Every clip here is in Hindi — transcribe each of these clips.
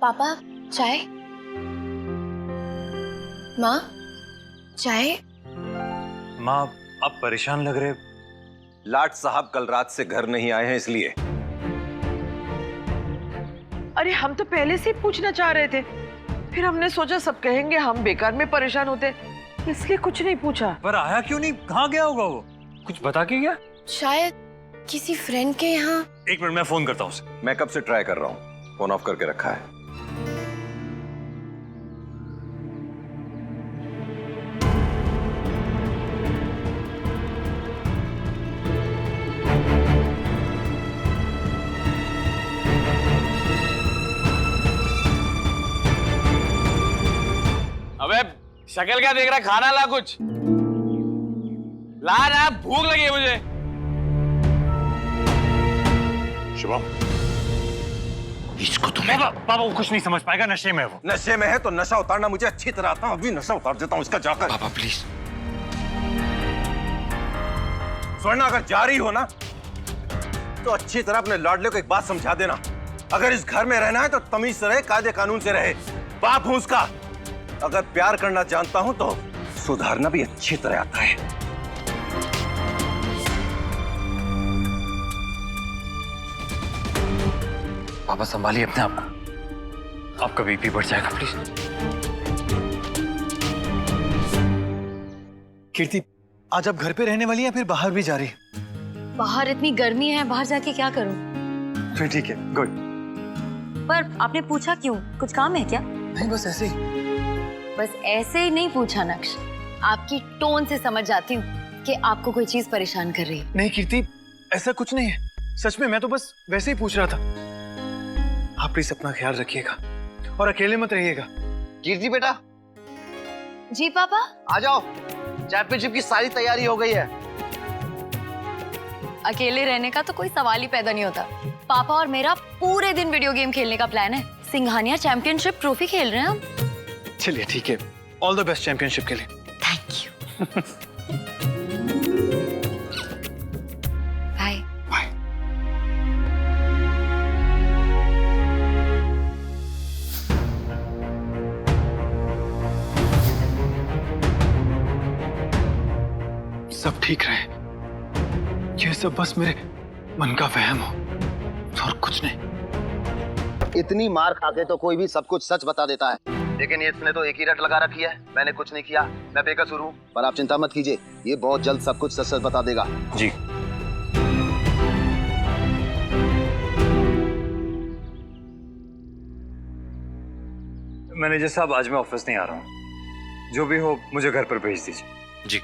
पापा चाय। माँ चाय। माँ आप परेशान लग रहे। लाट साहब कल रात से घर नहीं आए हैं इसलिए। अरे हम तो पहले से ही पूछना चाह रहे थे, फिर हमने सोचा सब कहेंगे हम बेकार में परेशान होते, इसलिए कुछ नहीं पूछा। पर आया क्यों नहीं? कहाँ गया होगा वो? कुछ बता के गया? शायद किसी फ्रेंड के यहाँ। एक मिनट मैं फोन करता हूँ उसे। मैं कब से ट्राई कर रहा हूँ, फोन ऑफ करके रखा है। अबे शक्ल क्या देख रहा है? खाना ला कुछ ला ना, भूख लगी है मुझे। शुभम इसको तुम्हें पापा वो कुछ नहीं समझ पाएगा, नशे में है वो। नशे में है तो नशा उतारना मुझे अच्छी तरह आता है, अभी नशा उतार देता हूँ इसका जाकर। पापा प्लीज। स्वर्णा अगर जा रही हो ना तो अच्छी तरह अपने लाडले को एक बात समझा देना, अगर इस घर में रहना है तो तमीज से रहे, कायदे कानून से रहे। बाप हूं उसका, अगर प्यार करना जानता हूं तो सुधारना भी अच्छी तरह आता है। पापा संभालिए अपने आप को, आपका बीपी बढ़ जाएगा प्लीज। कीर्ति आज आप घर पे रहने वाली हैं या फिर बाहर भी जा रही? बाहर इतनी गर्मी है, बाहर जाके क्या करूं? फिर ठीक है, गुड। पर आपने पूछा क्यों? कुछ काम है क्या? नहीं बस ऐसे ही। बस ऐसे ही नहीं पूछा नक्श, आपकी टोन से समझ जाती हूँ कि आपको कोई चीज परेशान कर रही है। नहीं कीर्ति ऐसा कुछ नहीं है, सच में मैं तो बस वैसे ही पूछ रहा था। आप प्लीज अपना ख्याल रखिएगा और अकेले मत रहिएगा। कीर्ति बेटा जी पापा। आ जाओ, चैंपियनशिप की सारी तैयारी हो गई है। अकेले रहने का तो कोई सवाल ही पैदा नहीं होता। पापा और मेरा पूरे दिन वीडियो गेम खेलने का प्लान है। सिंघानिया चैंपियनशिप ट्रॉफी खेल रहे हैं हम। चलिए ठीक है, ऑल द बेस्ट चैंपियनशिप के लिए। Thank you. बाय। बाय। सब ठीक रहे, ये सब बस मेरे मन का वहम हो और कुछ नहीं। इतनी मार खा के तो कोई भी सब कुछ सच बता देता है, लेकिन इसने तो एक ही रट लगा रखी है। मैंने कुछ नहीं किया, मैं बेकसूर हूँ। पर आप चिंता मत कीजिए, ये बहुत जल्द सब कुछ सच सच बता देगा। जी मैनेजर साहब, आज मैं ऑफिस नहीं आ रहा हूँ। जो भी हो मुझे घर पर भेज दीजिए। जी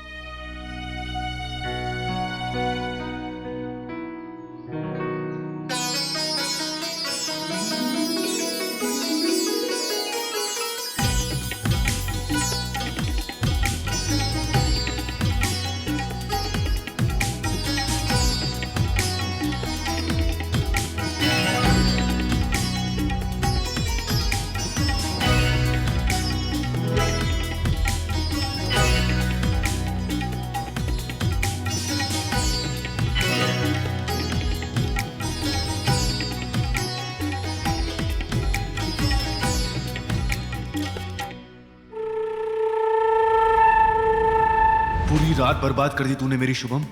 पूरी रात बर्बाद कर दी तूने मेरी शुभम।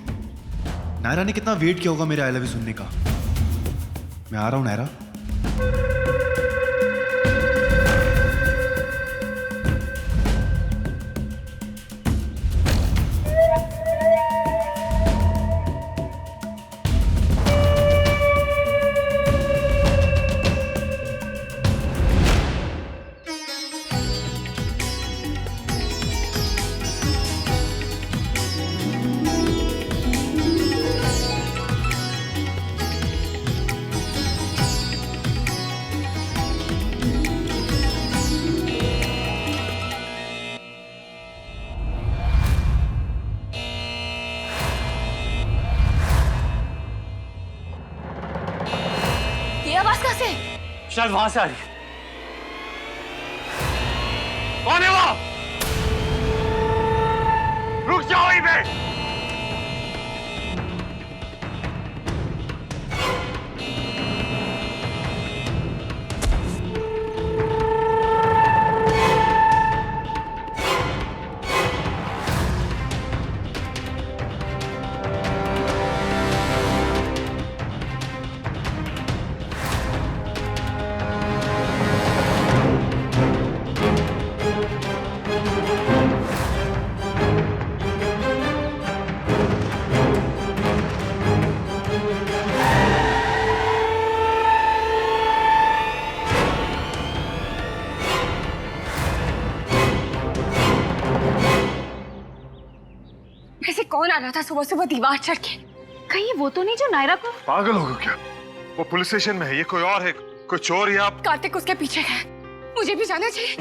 नायरा ने कितना वेट किया होगा मेरे आई लव यू सुनने का। मैं आ रहा हूं नायरा। शायद वहां से आ रही है। कौन है वो? रुक जाओ वहीं पे। कौन आ रहा था सुबह सुबह दीवार चढ़ के? कहीं वो तो नहीं जो नायरा को? पागल हो गए क्या? वो पुलिस स्टेशन में है, ये कोई और है, कोई चोर या आप? कार्तिक उसके पीछे है, मुझे भी जाना चाहिए।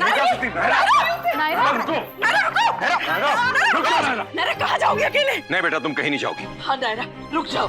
नायरा कहाँ जाओगे अकेले? नहीं बेटा, तुम कहीं नहीं जाओगी। हाँ नायरा, रुक जाओ।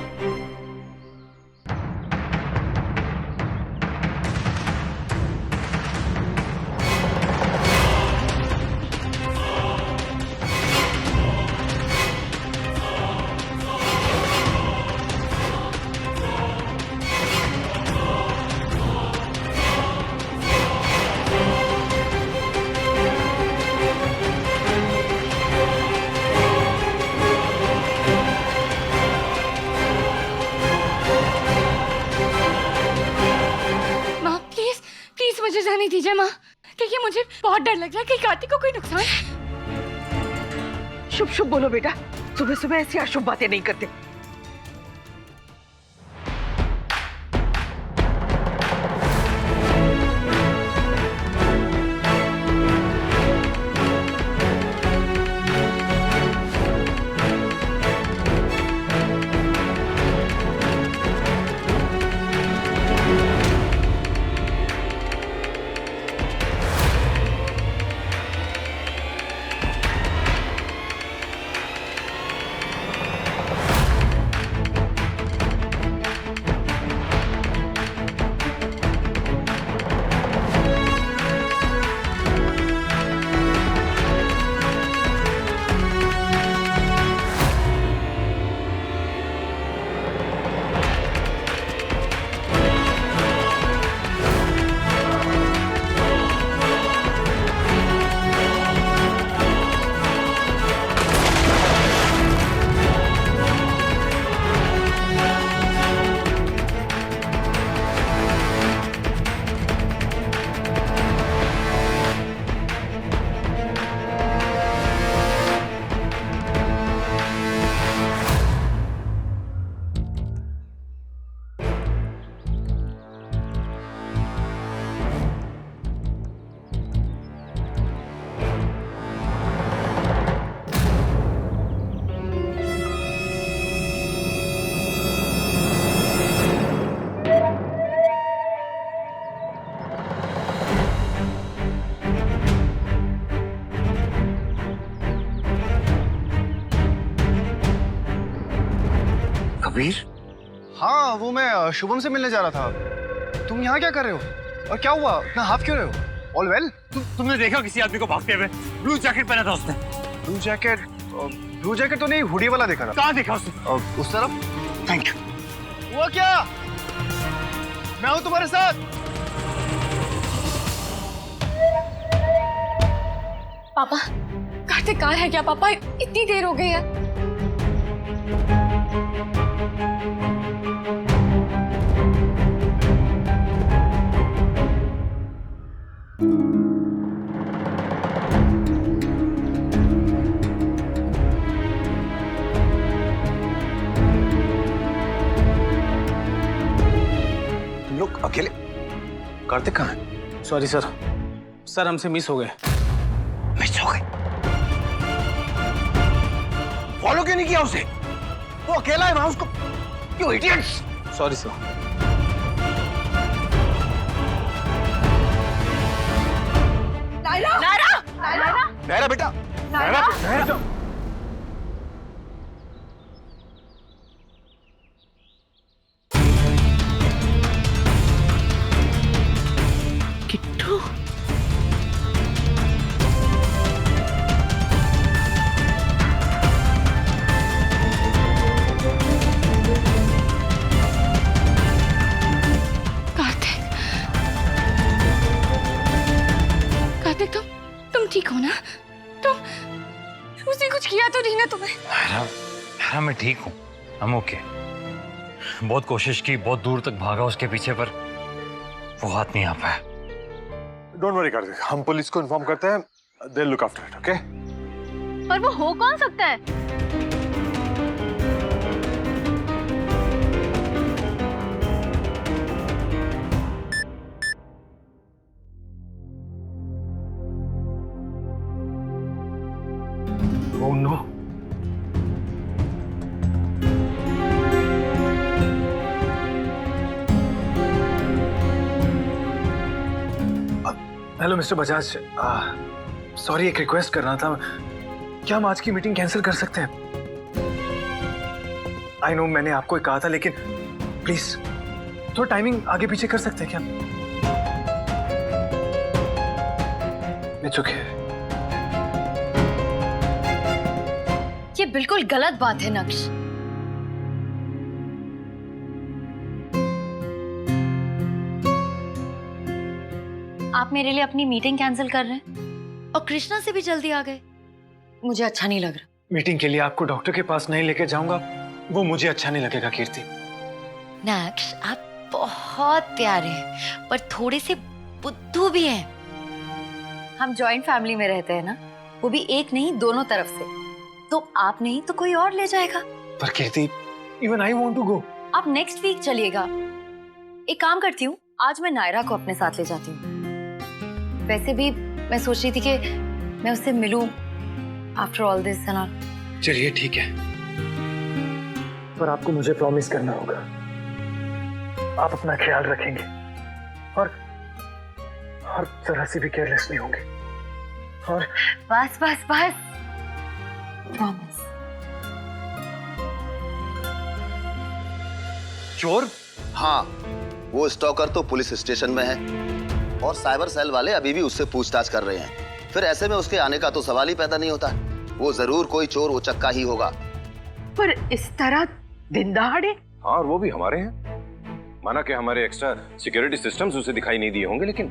माँ प्लीज प्लीज मुझे जाने दीजिए माँ, क्योंकि मुझे बहुत डर लग रहा है कि कार्तिक को कोई नुकसान है। शुभ शुभ बोलो बेटा, सुबह सुबह ऐसी अशुभ बातें नहीं करते। कबीर? हाँ, वो मैं शुभम से मिलने जा रहा था। तुम यहाँ क्या कर रहे हो? और क्या हुआ? इतना हाफ क्यों रहे हो? All well? तुमने देखा किसी आदमी को भागते हुए? ब्लू जैकेट पहना था उसने। Blue jacket? ब्लू जैकेट तो नहीं, हुडी वाला देखा था। कहाँ देखा उसने? उस तरफ। Thank you. हुआ क्या? मैं हूँ तुम्हारे साथ। पापा, कार्तिक कहाँ है क्या पापा? इतनी देर हो गई है। तुम लोग अकेले? कार्तिक कहाँ है? सॉरी सर, सर हमसे मिस हो गए। मिस हो गए? फॉलो क्यों नहीं किया उसे? वो अकेला है वहां, उसको क्यों? Idiots! Sorry sir. Naira! Naira! Naira! Naira बेटा, नायरा बेटा। किट्टू! कार्तिक, तुम ठीक हो ना? तुम उसने कुछ किया तो नहीं ना तुम्हें? नायरा, मैं ठीक हूँ। हम ओके। बहुत कोशिश की, बहुत दूर तक भागा उसके पीछे, पर वो हाथ नहीं आ पाया। डोंट वरी कार्तिक, हम पुलिस को इन्फॉर्म करते हैं, they look after it, okay? पर वो हो कौन सकता है? Oh no. Hello mister Bajaj, sorry, एक रिक्वेस्ट करना था। क्या हम आज की मीटिंग कैंसिल कर सकते हैं? आई नो मैंने आपको ही कहा था, लेकिन प्लीज थोड़ा टाइमिंग आगे पीछे कर सकते हैं क्या? It's okay. ये बिल्कुल गलत बात है नक्श। आप मेरे लिए अपनी मीटिंग कैंसिल कर रहे हैं और कृष्णा से भी जल्दी आ गए। मुझे अच्छा नहीं लग रहा। मीटिंग के लिए आपको डॉक्टर के पास नहीं लेके जाऊंगा, वो मुझे अच्छा नहीं लगेगा कीर्ति। नक्श, आप बहुत प्यारे हैं पर थोड़े से बुद्धू भी हैं। हम जॉइंट फैमिली में रहते हैं ना, वो भी एक नहीं दोनों तरफ से। तो आप नहीं तो कोई और ले जाएगा। पर Kirti, even I want to go. आप नेक्स्ट वीक चलिएगा। एक काम करती हूँ, आज मैं नायरा को अपने साथ ले जाती हूँ। वैसे भी मैं सोच रही थी कि मैं उससे मिलूं after all this and all. चलिए ठीक है, पर आपको मुझे प्रॉमिस करना होगा आप अपना ख्याल रखेंगे और जरा सी भी केयरलेस नहीं होंगे। और बस बस बस, प्रॉमिस। चोर? हाँ, वो स्टॉकर तो पुलिस स्टेशन में है और साइबर सेल वाले अभी भी उससे पूछताछ कर रहे हैं। फिर ऐसे में उसके आने का तो सवाल ही पैदा नहीं होता। वो जरूर कोई चोर उचक्का ही होगा। पर इस तरह दिन दहाड़े? हाँ, और वो भी हमारे हैं। माना कि हमारे एक्स्ट्रा सिक्योरिटी सिस्टम्स उसे दिखाई नहीं दिए होंगे, लेकिन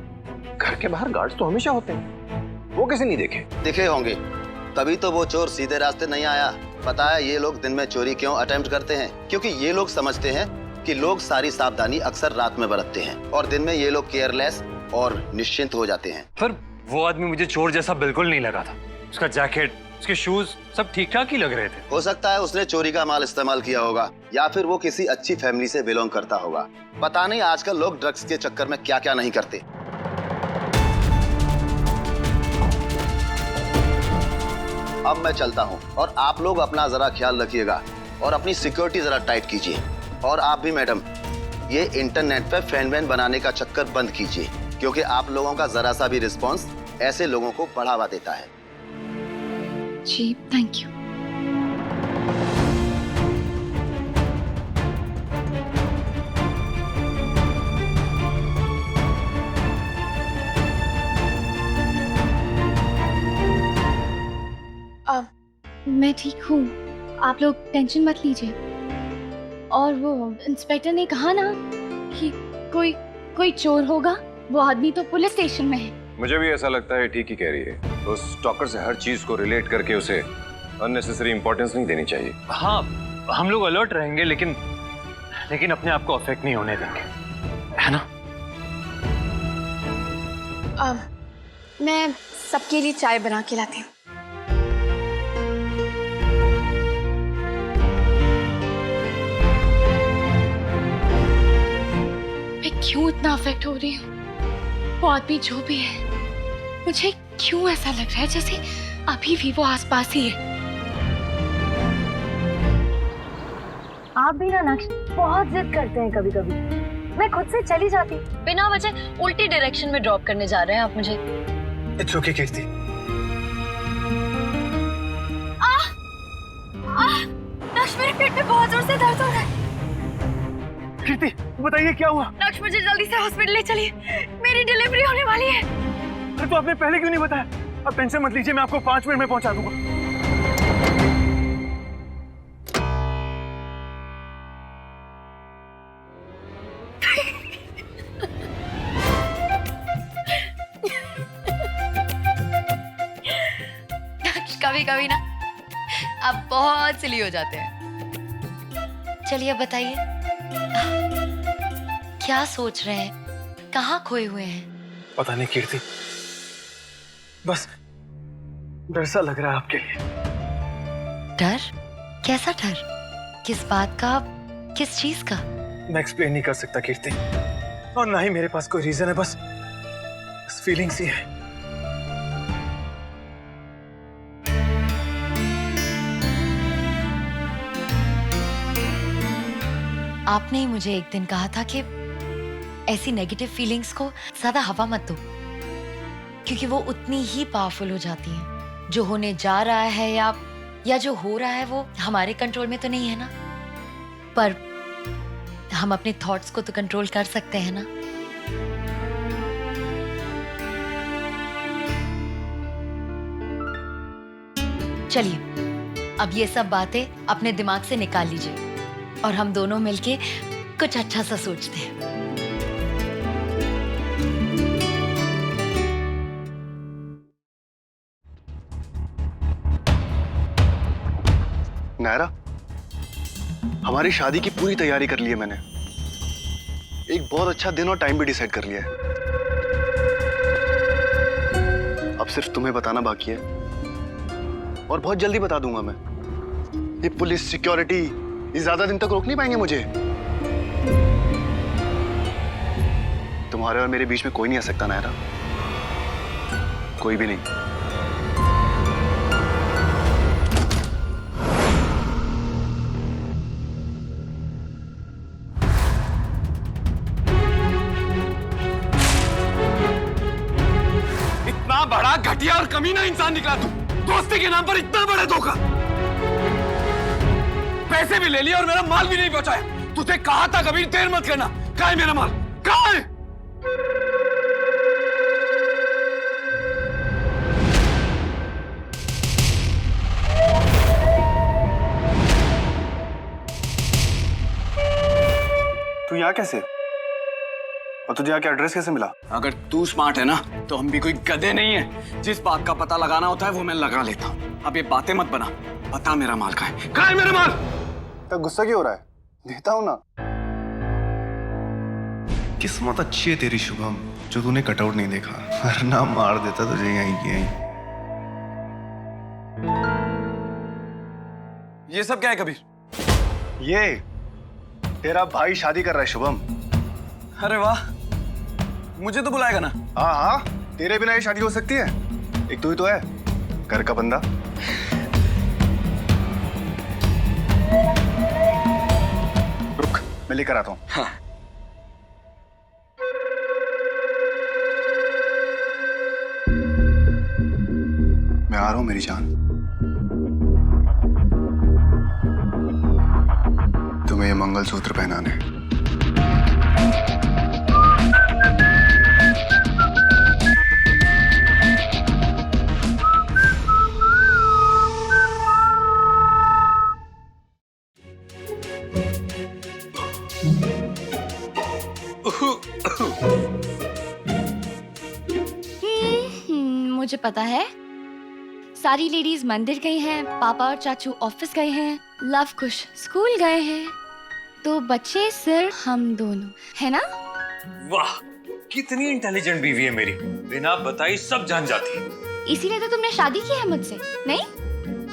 घर के बाहर गार्ड्स तो हमेशा होते हैं। वो कैसे नहीं देखे? दिखे होंगे, तभी तो वो चोर सीधे रास्ते नहीं आया। पता है ये लोग दिन में चोरी क्यों अटेम्प्ट करते हैं? क्योंकि ये लोग समझते हैं कि लोग सारी सावधानी अक्सर रात में बरतते हैं और दिन में ये लोग केयरलेस और निश्चिंत हो जाते हैं। पर वो आदमी मुझे चोर जैसा बिल्कुल नहीं लगा था। उसका जैकेट, उसके शूज सब ठीक ठाक ही लग रहे थे। हो सकता है उसने चोरी का माल इस्तेमाल किया होगा या फिर वो किसी अच्छी फैमिली से बिलोंग करता होगा। पता नहीं आजकल लोग ड्रग्स के चक्कर में क्या क्या नहीं करते। अब मैं चलता हूँ और आप लोग अपना जरा ख्याल रखिएगा और अपनी सिक्योरिटी जरा टाइट कीजिए। और आप भी मैडम, ये इंटरनेट पे फैन वैन बनाने का चक्कर बंद कीजिए, क्योंकि आप लोगों का जरा सा भी रिस्पॉन्स ऐसे लोगों को बढ़ावा देता है। जी, थैंक यू। मैं ठीक हूँ, आप लोग टेंशन मत लीजिए। और वो इंस्पेक्टर ने कहा ना कि कोई चोर होगा, वो आदमी तो पुलिस स्टेशन में है। मुझे भी ऐसा लगता है, ठीक ही कह रही है। तो स्टॉकर से हर चीज को रिलेट करके उसे अननेसेसरी इंपॉर्टेंस नहीं देनी चाहिए। हाँ, हम लोग अलर्ट रहेंगे, लेकिन अपने आप को अफेक्ट नहीं होने देंगे, है ना? मैं सबके लिए चाय बना के लाती हूँ। मैं क्यों इतना अफेक्ट हो रही हूँ? वो आदमी जो भी है, मुझे क्यों ऐसा लग रहा है जैसे अभी भी वो आसपास ही है। आप भी ना नक्श बहुत जिद करते हैं कभी कभी। मैं खुद से चली जाती, बिना वजह उल्टी डायरेक्शन में ड्रॉप करने जा रहे हैं आप मुझे। इट्स ओके कीर्ति। नक्श, मेरे पेट में बहुत जोर से दर्द हो रहा है। कीर्ति, बताइए क्या हुआ? नक्श, मुझे जल्दी से हॉस्पिटल ले चलिए, मेरी डिलीवरी होने वाली है। अरे तो आपने पहले क्यों नहीं बताया? अब टेंशन मत लीजिए, मैं आपको 5 मिनट में पहुंचा दूंगा। कभी कभी ना आप बहुत सिली हो जाते हैं। चलिए अब बताइए, क्या सोच रहे हैं, कहाँ खोए हुए हैं? पता नहीं कीर्ति, बस डर सा लग रहा है आपके लिए। डर? कैसा डर? किस बात का, किस चीज का? मैं एक्सप्लेन नहीं कर सकता कीर्ति, और ना ही मेरे पास कोई रीजन है, बस फीलिंग्स ही है। आपने ही मुझे एक दिन कहा था कि ऐसी नेगेटिव फीलिंग्स को ज्यादा हवा मत दो, क्योंकि वो उतनी ही पावरफुल हो जाती हैं। जो होने जा रहा है या जो हो रहा है वो हमारे कंट्रोल में तो नहीं है ना, पर हम अपने थॉट्स को तो कंट्रोल कर सकते हैं ना। चलिए अब ये सब बातें अपने दिमाग से निकाल लीजिए और हम दोनों मिलके कुछ अच्छा सा सोचते हैं। नायरा, हमारी शादी की पूरी तैयारी कर ली है मैंने। एक बहुत अच्छा दिन और टाइम भी डिसाइड कर लिया है। अब सिर्फ तुम्हें बताना बाकी है और बहुत जल्दी बता दूंगा मैं। ये पुलिस, सिक्योरिटी ये ज्यादा दिन तक रोक नहीं पाएंगे मुझे। तुम्हारे और मेरे बीच में कोई नहीं आ सकता नायरा, कोई भी नहीं। इतना बड़ा घटिया और कमीना इंसान निकला तू। दोस्ती के नाम पर इतना बड़ा धोखा। पैसे भी ले लिए और मेरा माल भी नहीं पहुंचाया। तुझे कहा था कभी देर मत करना। कहाँ है मेरा माल? कहाँ है? तू यहाँ कैसे? और तुझे यहाँ का एड्रेस कैसे मिला? अगर तू स्मार्ट है ना तो हम भी कोई गधे नहीं है। जिस बात का पता लगाना होता है वो मैं लगा लेता हूँ। अब ये बातें मत बना। बता मेरा माल कहाँ है? कहाँ है मेरा माल? तो गुस्सा क्यों हो रहा है? देता हूँ ना। किस्मत अच्छी है तेरी शुभम जो तूने कटआउट नहीं देखा, वरना मार देता तुझे यहीं की यहीं। ये सब क्या है कबीर? ये तेरा भाई शादी कर रहा है शुभम। अरे वाह, मुझे तो बुलाएगा ना? हाँ हाँ, तेरे बिना ये शादी हो सकती है? एक तू ही तो है घर का बंदा। रुक, मैं लेकर आता हूँ। हाँ। मैं आ रहा हूँ मेरी जान। तुम्हें ये मंगलसूत्र पहनाने। मुझे पता है सारी लेडीज मंदिर गई हैं, पापा और चाचू ऑफिस गए हैं, लव कुश स्कूल गए हैं, तो बच्चे सिर्फ हम दोनों, है ना? वाह, कितनी इंटेलिजेंट बीवी है मेरी। बिना बताई सब जान जाती है। इसीलिए तो तुमने शादी की है मुझसे, नहीं?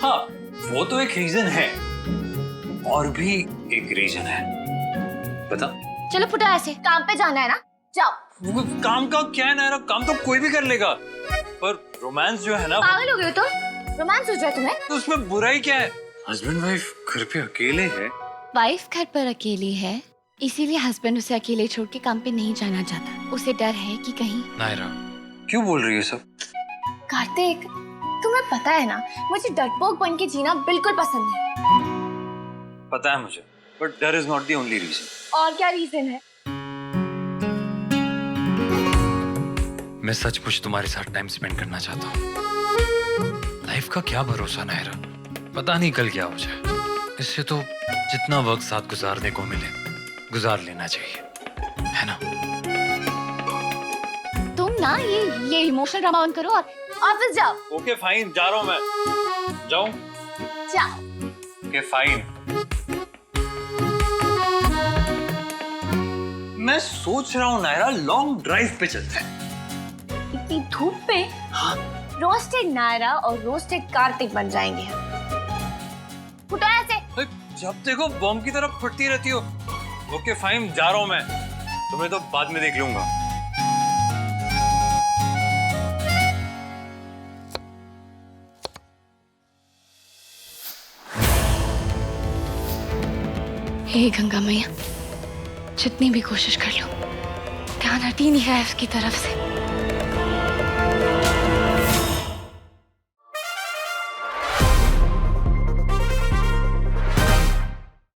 हाँ, वो तो एक रीजन है और भी एक रीजन है। बता। चलो फुटा, ऐसे काम पे जाना है ना, जाओ। वो काम का क्या है नायरा? काम तो कोई भी कर लेगा, पर रोमांस जो है ना। पागल हो गए हो तो? रोमांस हो जाए तुम्हें? तो उसमें बुराई क्या है? हस्बैंड वाइफ घर पे अकेले है। वाइफ घर पर अकेली है, इसीलिए हस्बैंड उसे अकेले छोड़ के काम पे नहीं जाना चाहता। उसे डर है कि कहीं। नायरा, क्यों बोल रही है सब? कार्तिक, तुम्हें पता है ना, मुझे डरपोक बन के जीना बिल्कुल पसंद है। पता है मुझे, बट डर is not the only reason. और क्या रीजन है? मैं सचमुच तुम्हारे साथ टाइम स्पेंड करना चाहता हूँ। लाइफ का क्या भरोसा नायरा, पता नहीं कल क्या हो जाए। इससे तो जितना वक्त साथ गुजारने को मिले गुजार लेना चाहिए, है ना? तुम ना ये इमोशनल ड्रामा ऑन करो और ऑफिस जाओ। ओके फाइन, जा रहा हूँ मैं। जाऊँ? जाओ। Okay fine. मैं सोच रहा हूँ नायरा, लॉन्ग ड्राइव पे चलते हैं। इतनी धूप पे? हाँ। रोस्टेड नायरा और रोस्टेड कार्तिक बन जाएंगे। फुटो ऐसे। जब देखो बॉम्ब की तरफ फटती रहती हो। ओके फाइन, जा रहा हूँ मैं। तुम्हें तो बाद में देख लूंगा। हे गंगा मैया, जितनी भी कोशिश कर लो ध्यान हटी नहीं है उसकी तरफ से।